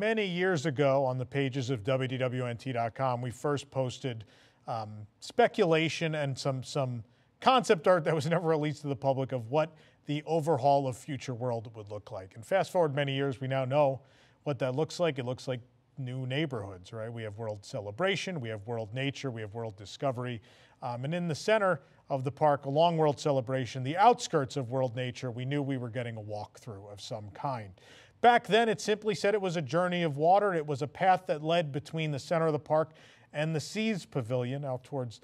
Many years ago on the pages of WDWNT.com, we first posted speculation and some concept art that was never released to the public of what the overhaul of Future World would look like. And fast forward many years, we now know what that looks like. It looks like new neighborhoods, right? We have World Celebration, we have World Nature, we have World Discovery. And in the center of the park, along World Celebration, the outskirts of World Nature, we knew we were getting a walkthrough of some kind. Back then, it simply said it was a journey of water. It was a path that led between the center of the park and the Seas Pavilion, out towards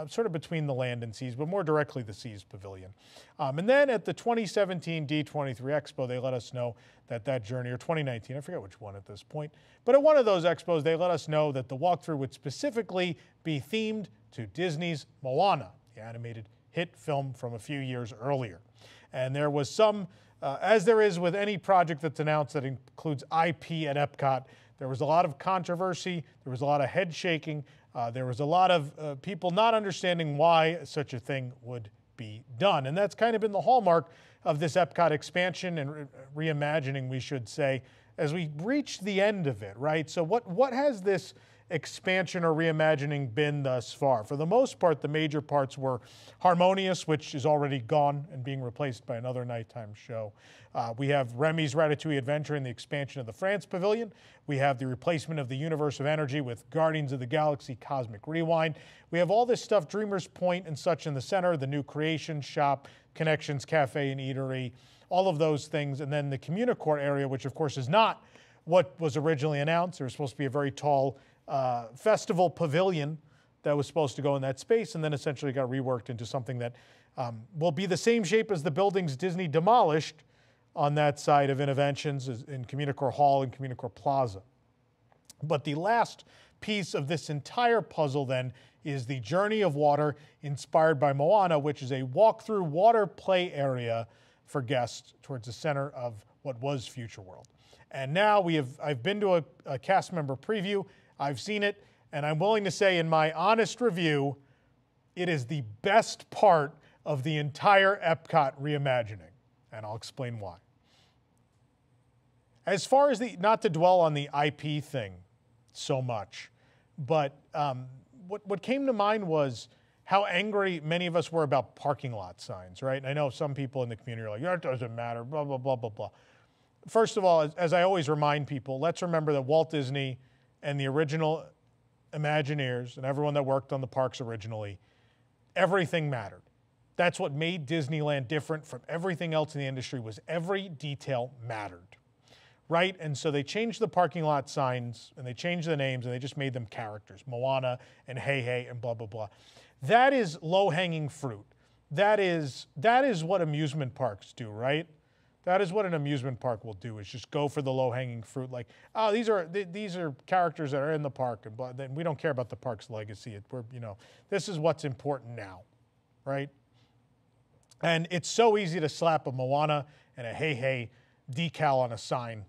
sort of between the land and seas, but more directly the Seas Pavilion. And then at the 2017 D23 Expo, they let us know that that journey, or 2019, I forget which one at this point, but at one of those expos, they let us know that the walkthrough would specifically be themed to Disney's Moana, the animated hit film from a few years earlier. And there was some, as there is with any project that's announced that includes IP at EPCOT, there was a lot of controversy, there was a lot of head shaking, there was a lot of people not understanding why such a thing would be done. And that's kind of been the hallmark of this EPCOT expansion and reimagining, we should say, as we reach the end of it, right? So what has this expansion or reimagining been thus far? For the most part, the major parts were Harmonious, which is already gone and being replaced by another nighttime show. We have Remy's Ratatouille Adventure and the expansion of the France Pavilion. We have the replacement of the Universe of Energy with Guardians of the Galaxy Cosmic Rewind. We have all this stuff, Dreamer's Point and such in the center, the new Creation Shop, Connections Cafe and Eatery, all of those things. And then the Communicore area, which of course is not what was originally announced. There was supposed to be a very tall festival pavilion that was supposed to go in that space, and then essentially got reworked into something that will be the same shape as the buildings Disney demolished on that side of Innoventions in Communicore Hall and Communicore Plaza. But the last piece of this entire puzzle then is the Journey of Water inspired by Moana, which is a walk-through water play area for guests towards the center of what was Future World. And now I've been to a cast member preview, I've seen it, and I'm willing to say in my honest review, it is the best part of the entire EPCOT reimagining, and I'll explain why. As far as not to dwell on the IP thing so much, but what came to mind was how angry many of us were about parking lot signs, right? And I know some people in the community are like, yeah, it doesn't matter, blah, blah, blah, blah, blah. First of all, as I always remind people, let's remember that Walt Disney and the original Imagineers and everyone that worked on the parks originally, everything mattered. That's what made Disneyland different from everything else in the industry, was every detail mattered, right? And so they changed the parking lot signs and they changed the names and they just made them characters, Moana and Hey Hey and blah, blah, blah. That is low-hanging fruit. That is what amusement parks do, right? That is what an amusement park will do, is just go for the low-hanging fruit. Like, oh, these are characters that are in the park, and blah, then we don't care about the park's legacy. This is what's important now, right? And it's so easy to slap a Moana and a Hey Hey decal on a sign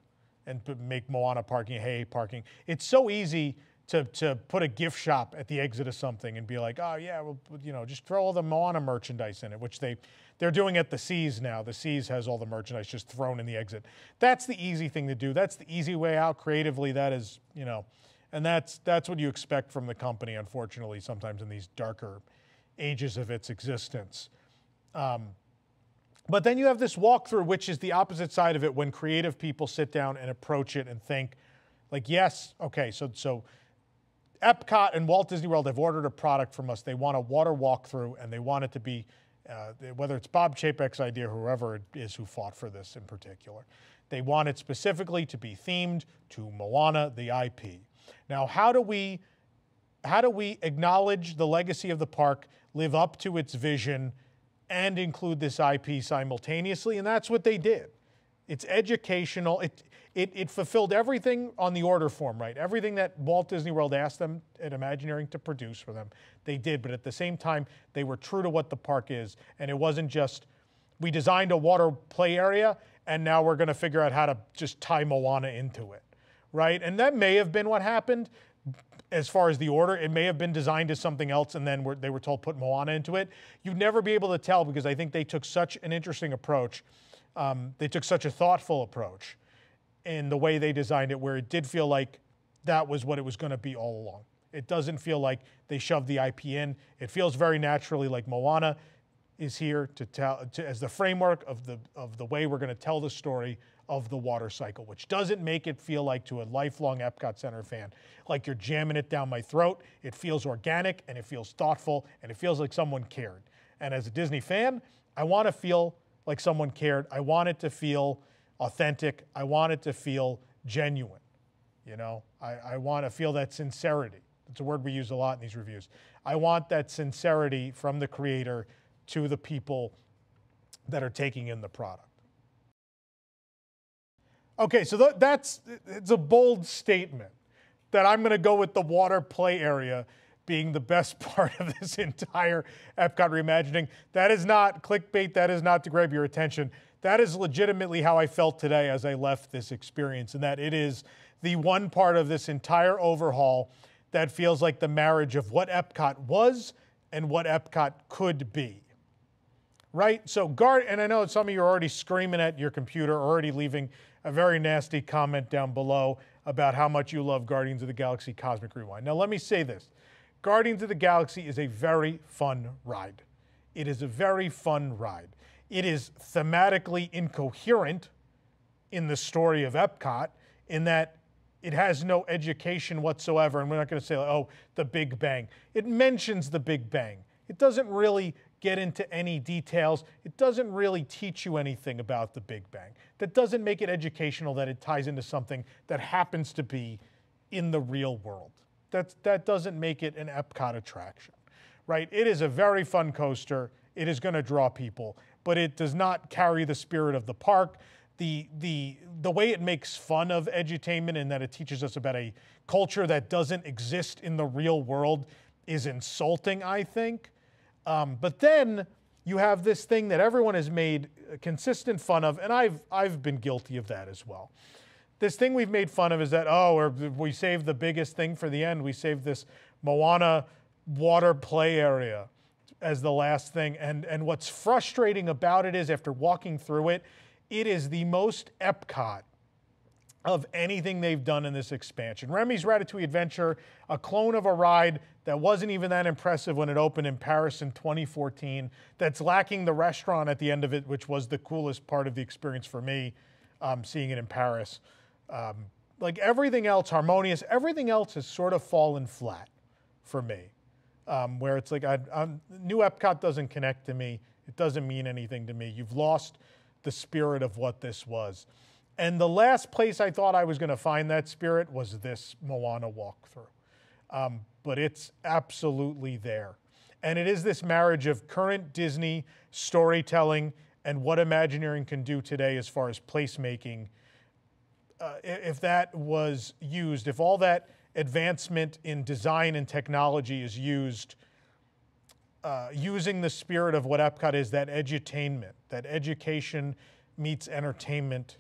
and make Moana parking Hey Hey parking. It's so easy to put a gift shop at the exit of something and be like, oh yeah, well, just throw all the Moana merchandise in it, which they're doing at the Seas now. The Seas has all the merchandise just thrown in the exit. That's the easy thing to do. That's the easy way out creatively. That is, and that's what you expect from the company, unfortunately, sometimes in these darker ages of its existence. But then you have this walkthrough, which is the opposite side of it, when creative people sit down and approach it and think, like, yes, okay, so EPCOT and Walt Disney World have ordered a product from us. They want a water walkthrough, and they want it to be, whether it's Bob Chapek's idea or whoever it is who fought for this in particular, they want it specifically to be themed to Moana, the IP. Now, how do we acknowledge the legacy of the park, live up to its vision, and include this IP simultaneously? And that's what they did. It's educational. It fulfilled everything on the order form, right? Everything that Walt Disney World asked them at Imagineering to produce for them, they did. But at the same time, they were true to what the park is. And it wasn't just, we designed a water play area, and now we're going to figure out how to just tie Moana into it, right? And that may have been what happened as far as the order. It may have been designed as something else, and then they were told put Moana into it. You'd never be able to tell, because I think they took such an interesting approach. They took such a thoughtful approach. in the way they designed it, where it did feel like that was what it was going to be all along. It doesn't feel like they shoved the IP in. It feels very naturally like Moana is here to tell as the framework of the way we're going to tell the story of the water cycle, which doesn't make it feel like, to a lifelong Epcot Center fan, like you're jamming it down my throat. It feels organic, and it feels thoughtful, and it feels like someone cared. And as a Disney fan, I want to feel like someone cared. I want it to feel authentic. I want it to feel genuine. You know, I want to feel that sincerity. It's a word we use a lot in these reviews. I want that sincerity from the creator to the people that are taking in the product. Okay, so it's a bold statement that I'm going to go with the water play area being the best part of this entire Epcot reimagining. That is not clickbait. That is not to grab your attention. That is legitimately how I felt today as I left this experience, and that it is the one part of this entire overhaul that feels like the marriage of what Epcot was and what Epcot could be. Right? So and I know some of you are already screaming at your computer, already leaving a very nasty comment down below about how much you love Guardians of the Galaxy Cosmic Rewind. Now let me say this. Guardians of the Galaxy is a very fun ride. It is a very fun ride. It is thematically incoherent in the story of Epcot, in that it has no education whatsoever, and we're not going to say, oh, the Big Bang. It mentions the Big Bang. It doesn't really get into any details. It doesn't really teach you anything about the Big Bang. That doesn't make it educational, that it ties into something that happens to be in the real world. That doesn't make it an Epcot attraction, right? It is a very fun coaster. It is going to draw people, but it does not carry the spirit of the park. The way it makes fun of edutainment, and that it teaches us about a culture that doesn't exist in the real world, is insulting, I think. But then you have this thing that everyone has made consistent fun of, and I've been guilty of that as well. This thing we've made fun of is that, we saved the biggest thing for the end. We saved this Moana water play area as the last thing. And what's frustrating about it is, after walking through it, it is the most Epcot of anything they've done in this expansion. Remy's Ratatouille Adventure, a clone of a ride that wasn't even that impressive when it opened in Paris in 2014, that's lacking the restaurant at the end of it, which was the coolest part of the experience for me, seeing it in Paris. Like everything else, harmonious, everything else has sort of fallen flat for me, where it's like new Epcot doesn't connect to me. It doesn't mean anything to me. You've lost the spirit of what this was. And the last place I thought I was going to find that spirit was this Moana walkthrough. But it's absolutely there. And it is this marriage of current Disney storytelling and what Imagineering can do today as far as placemaking. If that was used, if all that advancement in design and technology is used, using the spirit of what Epcot is, that edutainment, that education meets entertainment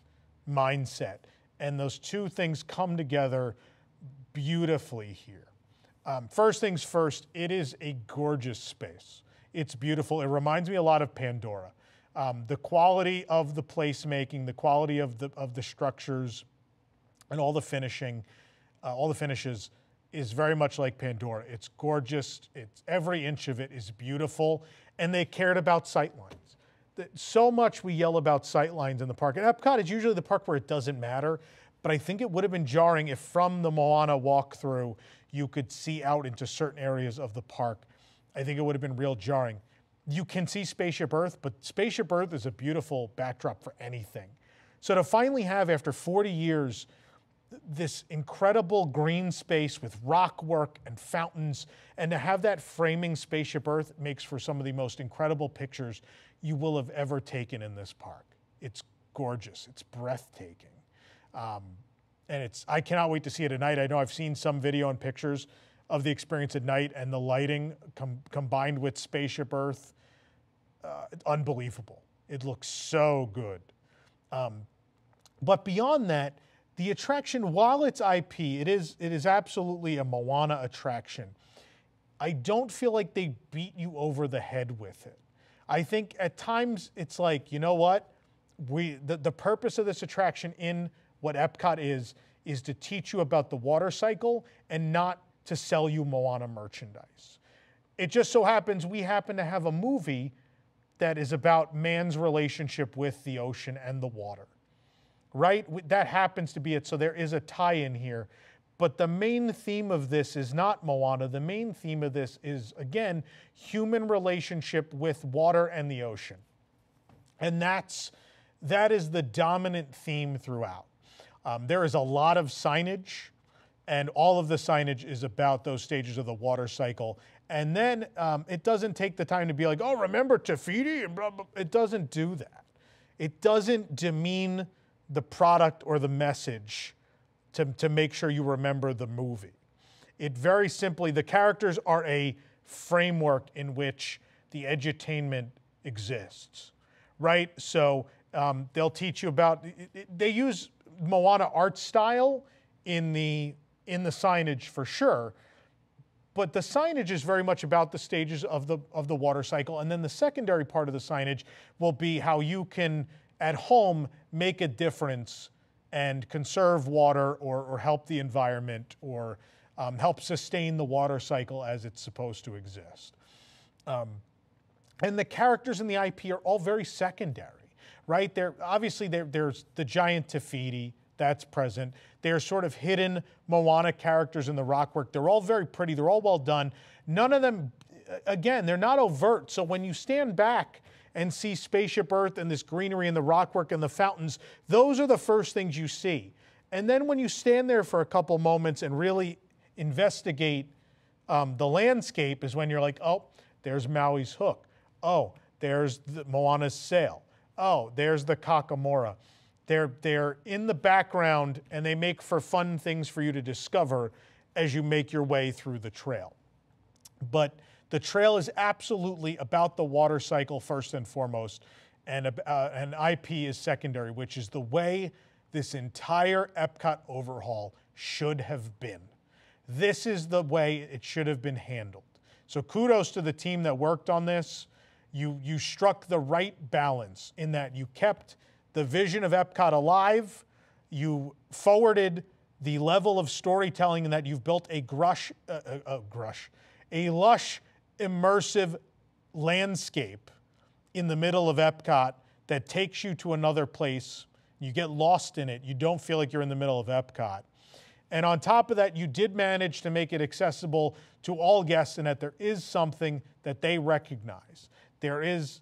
mindset. And those two things come together beautifully here. First things first, it is a gorgeous space. It's beautiful. It reminds me a lot of Pandora. The quality of the placemaking, the quality of the structures, and all the finishing, all the finishes is very much like Pandora. It's gorgeous. Every inch of it is beautiful, and they cared about sightlines. So much we yell about sightlines in the park. And Epcot is usually the park where it doesn't matter, but I think it would have been jarring if from the Moana walkthrough you could see out into certain areas of the park. I think it would have been real jarring. You can see Spaceship Earth, but Spaceship Earth is a beautiful backdrop for anything. So to finally have, after 40 years, this incredible green space with rock work and fountains, and to have that framing Spaceship Earth makes for some of the most incredible pictures you will have ever taken in this park. It's gorgeous. It's breathtaking. And I cannot wait to see it at night. I know I've seen some video and pictures of the experience at night, and the lighting combined with Spaceship Earth, it's unbelievable. It looks so good. But beyond that, the attraction, while it's IP, it is absolutely a Moana attraction. I don't feel like they beat you over the head with it. I think at times it's like, you know what? The purpose of this attraction in what EPCOT is to teach you about the water cycle and not to sell you Moana merchandise. It just so happens we happen to have a movie that is about man's relationship with the ocean and the water, right? That happens to be it, so there is a tie-in here. But the main theme of this is not Moana. The main theme of this is, again, human relationship with water and the ocean. And that is the dominant theme throughout. There is a lot of signage, and all of the signage is about those stages of the water cycle. And then it doesn't take the time to be like, oh, remember Te Fiti and blah, blah. It doesn't do that. It doesn't demean the product or the message to make sure you remember the movie. It very simply, the characters are a framework in which the edutainment exists, right? So they'll teach you about, they use Moana art style in the signage for sure, but the signage is very much about the stages of the water cycle. And then the secondary part of the signage will be how you can, at home, make a difference and conserve water or help the environment or help sustain the water cycle as it's supposed to exist. And the characters in the IP are all very secondary, right? Obviously, there's the giant Te Fiti, that's present. There's sort of hidden Moana characters in the rockwork. They're all very pretty. They're all well done. None of them, again, they're not overt. So when you stand back and see Spaceship Earth and this greenery and the rockwork and the fountains, those are the first things you see. And then when you stand there for a couple moments and really investigate the landscape is when you're like, oh, there's Maui's hook. Oh, there's Moana's sail. Oh, there's the Kakamora. They're in the background, and they make for fun things for you to discover as you make your way through the trail. But the trail is absolutely about the water cycle first and foremost, and IP is secondary, which is the way this entire EPCOT overhaul should have been. This is the way it should have been handled. So kudos to the team that worked on this. You struck the right balance in that you kept the vision of EPCOT alive, you forwarded the level of storytelling in that you've built a lush, immersive landscape in the middle of EPCOT that takes you to another place. You get lost in it. You don't feel like you're in the middle of EPCOT. And on top of that, you did manage to make it accessible to all guests in that there is something that they recognize. There is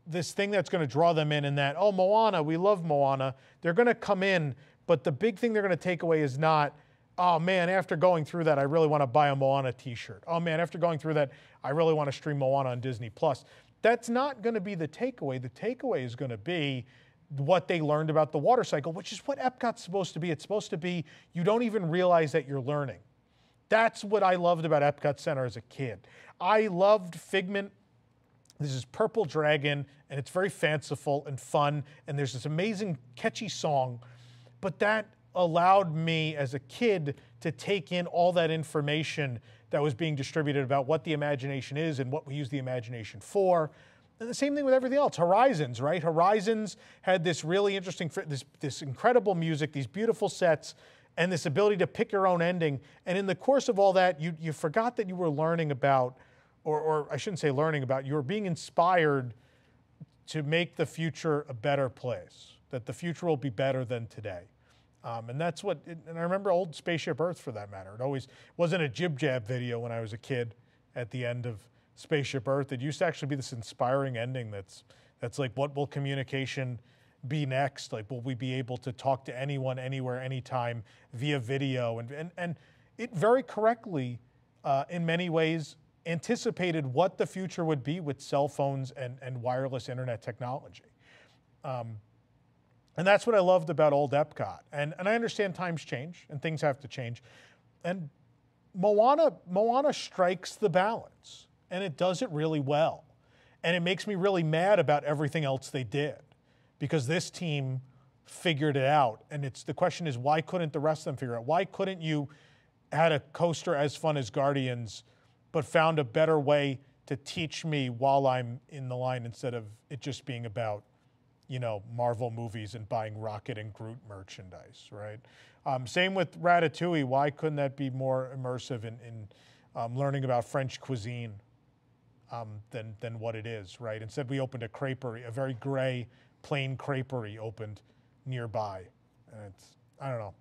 this thing that's going to draw them in that, oh, Moana, we love Moana. They're going to come in, but the big thing they're going to take away is not, oh man, after going through that, I really want to buy a Moana t-shirt. Oh man, after going through that, I really want to stream Moana on Disney+. That's not going to be the takeaway. The takeaway is going to be what they learned about the water cycle, which is what EPCOT's supposed to be. It's supposed to be, you don't even realize that you're learning. That's what I loved about Epcot Center as a kid. I loved Figment. This is Purple Dragon, and it's very fanciful and fun, and there's this amazing, catchy song, but that allowed me as a kid to take in all that information that was being distributed about what the imagination is and what we use the imagination for. And the same thing with everything else. Horizons, right? Horizons had this really interesting, this incredible music, these beautiful sets, and this ability to pick your own ending. And in the course of all that, you forgot that you were learning about, or I shouldn't say learning about, you were being inspired to make the future a better place, that the future will be better than today. And that's what, and I remember old Spaceship Earth for that matter. It always wasn't a jib-jab video when I was a kid at the end of Spaceship Earth. It used to actually be this inspiring ending that's like, what will communication be next? Like, will we be able to talk to anyone, anywhere, anytime via video? And it very correctly, in many ways, anticipated what the future would be with cell phones and wireless internet technology. And that's what I loved about old Epcot. And I understand times change and things have to change. And Moana strikes the balance, and it does it really well. And it makes me really mad about everything else they did, because this team figured it out. And the question is, why couldn't the rest of them figure it out? Why couldn't you had a coaster as fun as Guardians, but found a better way to teach me while I'm in the line instead of it just being about you know, Marvel movies and buying Rocket and Groot merchandise, right? Same with Ratatouille. Why couldn't that be more immersive in learning about French cuisine than what it is, right? Instead, we opened a creperie, a very gray, plain creperie opened nearby. And it's, I don't know.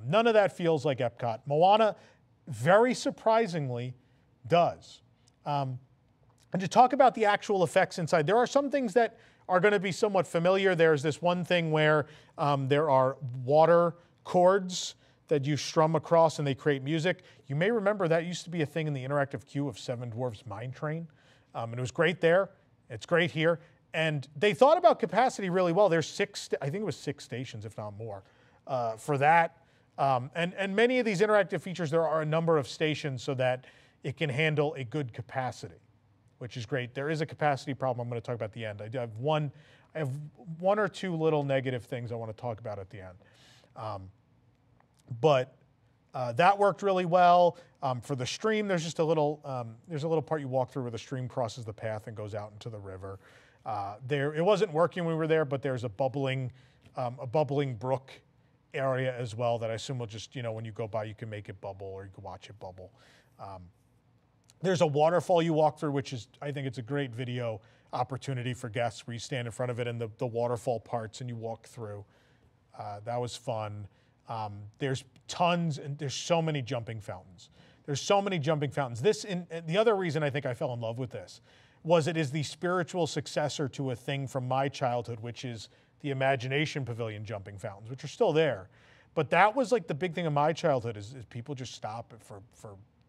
None of that feels like EPCOT. Moana, very surprisingly, does. And to talk about the actual effects inside, there are some things that are going to be somewhat familiar. There's this one thing where there are water chords that you strum across and they create music. You may remember that used to be a thing in the interactive queue of Seven Dwarfs Mine Train. And it was great there. It's great here. And they thought about capacity really well. There's I think it was 6 stations, if not more, for that. And many of these interactive features, there are a number of stations so that it can handle a good capacity, which is great. There is a capacity problem I'm going to talk about at the end. I have one or two little negative things I want to talk about at the end. But that worked really well. For the stream, there's just a little part you walk through where the stream crosses the path and goes out into the river. It wasn't working when we were there, but there's a bubbling brook area as well that I assume will just, you know, when you go by, you can make it bubble or you can watch it bubble. There's a waterfall you walk through, which is, I think it's a great video opportunity for guests where you stand in front of it and the waterfall parts and you walk through. That was fun. There's tons and there's so many jumping fountains. There's so many jumping fountains. The other reason I think I fell in love with this was it is the spiritual successor to a thing from my childhood, which is the Imagination Pavilion jumping fountains, which are still there. But that was like the big thing of my childhood is people just stop for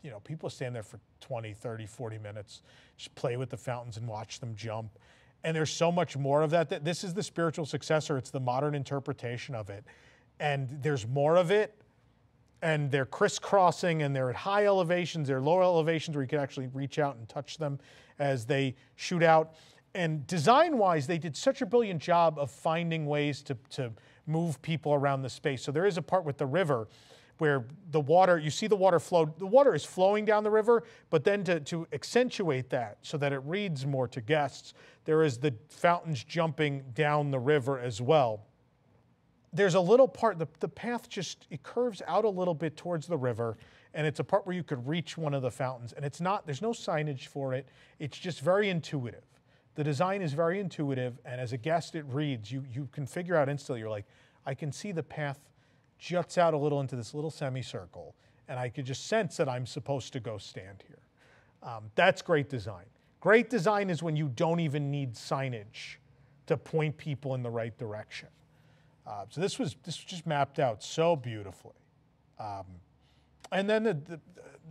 you know, people stand there for 20, 30, 40 minutes, just play with the fountains and watch them jump. And there's so much more of that. This is the spiritual successor. It's the modern interpretation of it. And there's more of it. And they're crisscrossing and they're at high elevations, they're low elevations where you can actually reach out and touch them as they shoot out. And design-wise, they did such a brilliant job of finding ways to move people around the space. So there is a part with the river where the water, you see the water flow, the water is flowing down the river, but then to accentuate that so that it reads more to guests, there is the fountains jumping down the river as well. There's a little part, the path just, it curves out a little bit towards the river, and it's a part where you could reach one of the fountains, and it's not, there's no signage for it, it's just very intuitive. The design is very intuitive, and as a guest it reads, you can figure out instantly, you're like, I can see the path juts out a little into this little semicircle, and I could just sense that I'm supposed to go stand here. That's great design. Great design is when you don't even need signage to point people in the right direction. So this was just mapped out so beautifully. And then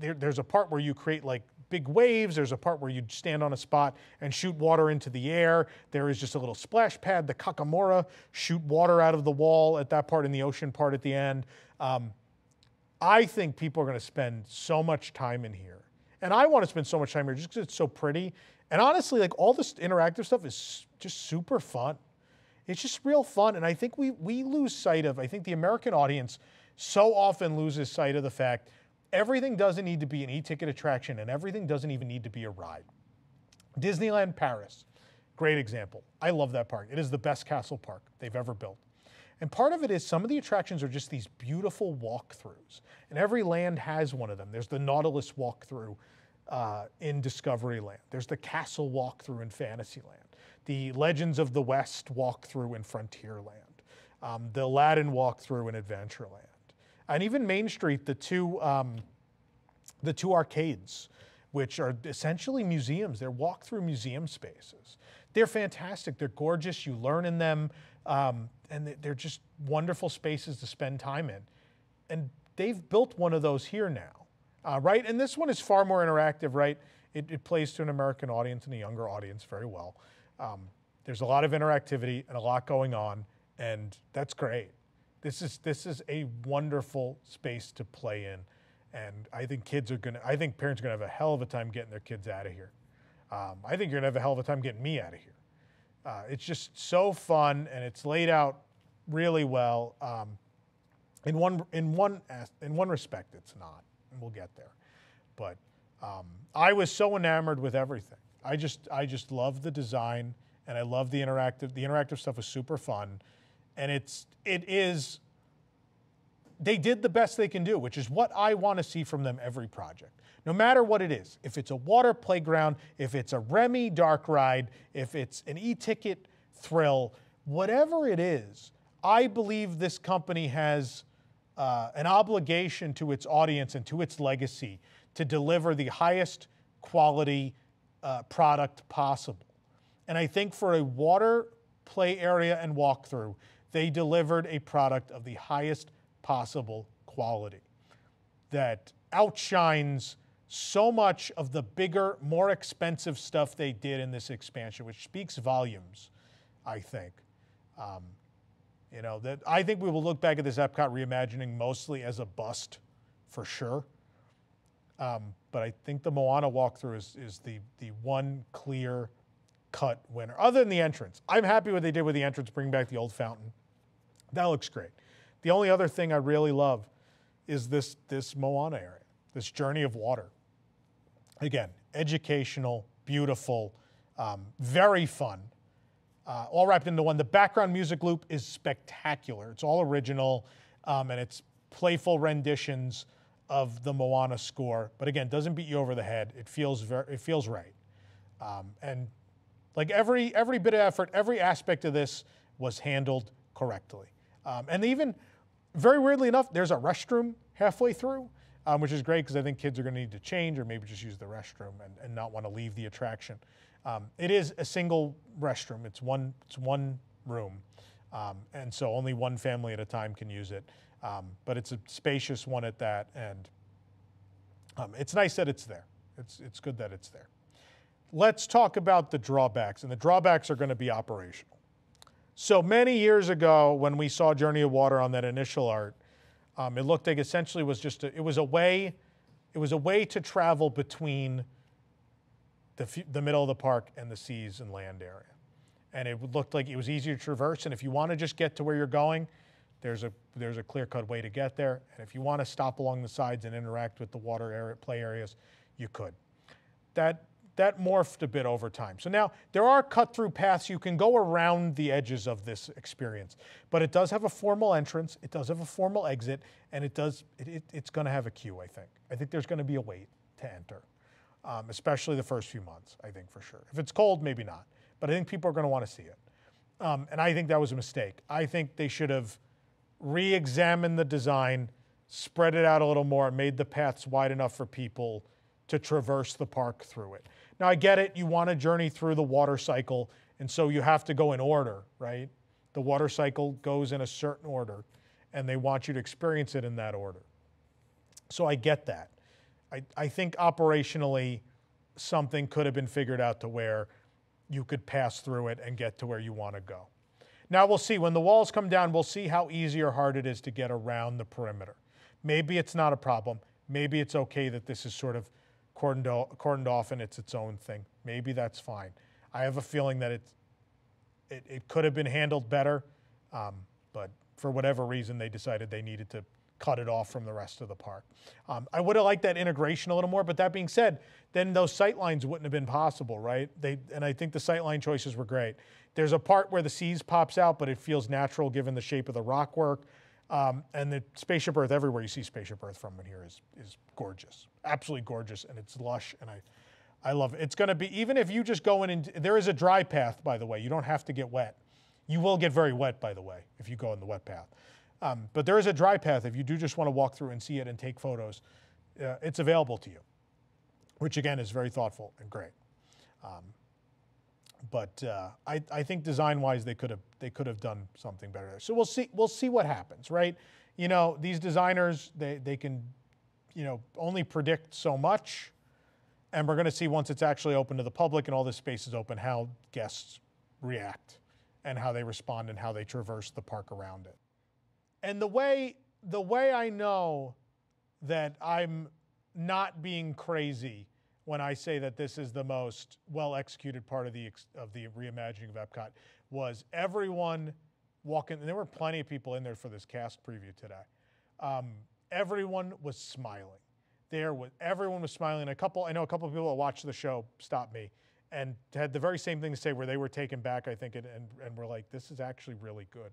there's a part where you create like big waves. There's a part where you stand on a spot and shoot water into the air. There is just a little splash pad, the Kakamora, shoot water out of the wall at that part in the ocean part at the end. I think people are going to spend so much time in here. And I want to spend so much time here just because it's so pretty. And honestly, like all this interactive stuff is just super fun. It's just real fun. And I think we lose sight of, I think the American audience so often loses sight of the fact everything doesn't need to be an e-ticket attraction and everything doesn't even need to be a ride. Disneyland Paris, great example. I love that park. It is the best castle park they've ever built. And part of it is some of the attractions are just these beautiful walkthroughs. And every land has one of them. There's the Nautilus walkthrough in Discoveryland. There's the castle walkthrough in Fantasyland. The Legends of the West walkthrough in Frontierland. The Aladdin walkthrough in Adventureland. And even Main Street, the two arcades, which are essentially museums. They're walk-through museum spaces. They're fantastic. They're gorgeous. You learn in them. And they're just wonderful spaces to spend time in. And they've built one of those here now, right? And this one is far more interactive, right? It plays to an American audience and a younger audience very well. There's a lot of interactivity and a lot going on, and that's great. This is a wonderful space to play in, and I think parents are gonna have a hell of a time getting their kids out of here. I think you're gonna have a hell of a time getting me out of here. It's just so fun, and it's laid out really well. In one respect, it's not, and we'll get there. But I was so enamored with everything. I just love the design and I love the interactive. The interactive stuff was super fun, and they did the best they can do, which is what I want to see from them every project. No matter what it is, if it's a water playground, if it's a Remy dark ride, if it's an e-ticket thrill, whatever it is, I believe this company has an obligation to its audience and to its legacy to deliver the highest quality product possible. And I think for a water play area and walkthrough, they delivered a product of the highest possible quality that outshines so much of the bigger, more expensive stuff they did in this expansion, which speaks volumes, I think. That I think we will look back at this Epcot reimagining mostly as a bust, for sure. But I think the Moana walkthrough is the one clear cut winner, other than the entrance. I'm happy what they did with the entrance, bring back the old fountain. That looks great. The only other thing I really love is this Moana area, this journey of water. Again, educational, beautiful, very fun, all wrapped into one. The background music loop is spectacular. It's all original, and it's playful renditions of the Moana score. But again, doesn't beat you over the head. It feels right, and like every bit of effort, every aspect of this was handled correctly. And even, very weirdly enough, there's a restroom halfway through, which is great because I think kids are going to need to change or maybe just use the restroom and not want to leave the attraction. It is a single restroom. It's one room, and so only one family at a time can use it. But it's a spacious one at that, and it's nice that it's there. It's good that it's there. Let's talk about the drawbacks, and the drawbacks are going to be operational. So many years ago, when we saw Journey of Water on that initial art, it looked like essentially was just it was a way to travel between the middle of the park and the seas and land area, and it looked like it was easy to traverse. And if you want to just get to where you're going, there's a clear-cut way to get there. And if you want to stop along the sides and interact with the water area, play areas, you could. That morphed a bit over time. So now there are cut-through paths. You can go around the edges of this experience, but it does have a formal entrance. It does have a formal exit, and it's going to have a queue, I think. I think there's going to be a wait to enter, especially the first few months, I think, for sure. If it's cold, maybe not, but I think people are going to want to see it. And I think that was a mistake. I think they should have re-examined the design, spread it out a little more, made the paths wide enough for people to traverse the park through it. Now, I get it. You want to journey through the water cycle, and so you have to go in order, right? The water cycle goes in a certain order, and they want you to experience it in that order. So I get that. I think operationally, something could have been figured out to where you could pass through it and get to where you want to go. Now, we'll see. When the walls come down, we'll see how easy or hard it is to get around the perimeter. Maybe it's not a problem. Maybe it's okay that this is sort of cordoned off and it's its own thing. Maybe that's fine. I have a feeling that it could have been handled better, but for whatever reason, they decided they needed to cut it off from the rest of the park. I would have liked that integration a little more, but that being said, then those sight lines wouldn't have been possible, right? And I think the sight line choices were great. There's a part where the seas pops out, but it feels natural given the shape of the rock work. And the Spaceship Earth, everywhere you see Spaceship Earth from in here is gorgeous, absolutely gorgeous, and it's lush, and I love it. It's going to be, even if you just go in, and there is a dry path, by the way. You don't have to get wet. You will get very wet, by the way, if you go in the wet path. But there is a dry path if you do just want to walk through and see it and take photos. It's available to you, which again is very thoughtful and great. But I think design-wise they could have done something better there. So we'll see what happens, right? You know, these designers they can, you know, only predict so much, and we're going to see once it's actually open to the public and all this space is open how guests react and how they respond and how they traverse the park around it. And the way I know that I'm not being crazy when I say that this is the most well-executed part of the reimagining of Epcot was everyone walking, and there were plenty of people in there for this cast preview today. Everyone was smiling. Everyone was smiling. I know a couple of people that watched the show stopped me, and had the very same thing to say, where they were taken back, I think, and were like, this is actually really good.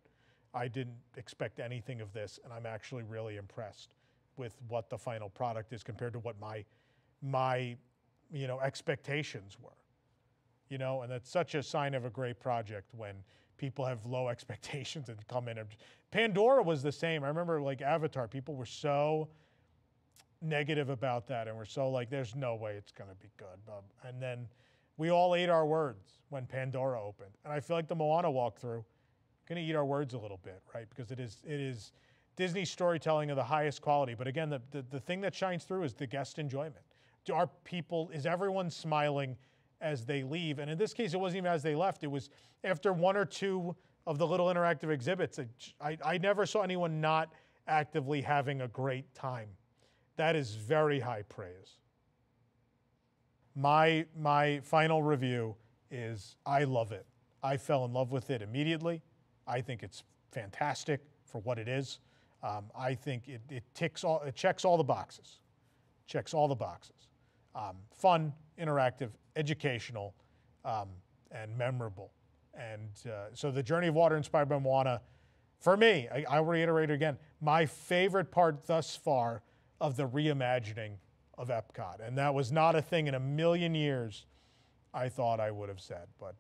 I didn't expect anything of this, and I'm actually really impressed with what the final product is compared to what my expectations were. And that's such a sign of a great project when people have low expectations and come in. Pandora was the same. I remember, like, Avatar, people were so negative about that and were so like, there's no way it's going to be good. And then we all ate our words when Pandora opened. And I feel like the Moana walkthrough, going to eat our words a little bit, right? Because it is Disney storytelling of the highest quality. But again, the thing that shines through is the guest enjoyment. Is everyone smiling as they leave? And in this case, it wasn't even as they left. It was after one or two of the little interactive exhibits. I never saw anyone not actively having a great time. That is very high praise. My final review is I love it. I fell in love with it immediately. I think it's fantastic for what it is. I think it checks all the boxes. Checks all the boxes. Fun, interactive, educational, and memorable. And so the Journey of Water inspired by Moana, for me, I'll reiterate again, my favorite part thus far of the reimagining of EPCOT. And that was not a thing in a million years I thought I would have said. But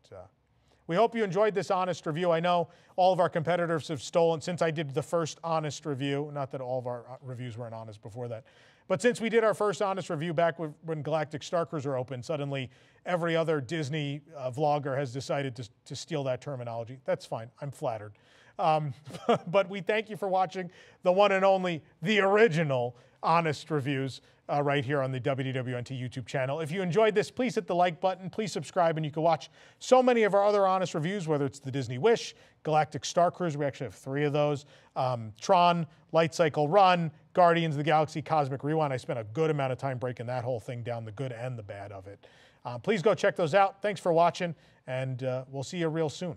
we hope you enjoyed this honest review. I know all of our competitors have stolen, since I did the first honest review, not that all of our reviews weren't honest before that, but since we did our first honest review back when Galactic Star Cruiser opened, suddenly every other Disney vlogger has decided to steal that terminology. That's fine. I'm flattered. But we thank you for watching the one and only, the original honest reviews right here on the WDWNT YouTube channel. If you enjoyed this, please hit the like button, please subscribe, and you can watch so many of our other honest reviews, whether it's the Disney Wish, Galactic Star Cruiser, we actually have 3 of those, Tron, Light Cycle Run, Guardians of the Galaxy, Cosmic Rewind. I spent a good amount of time breaking that whole thing down, the good and the bad of it. Please go check those out. Thanks for watching, and we'll see you real soon.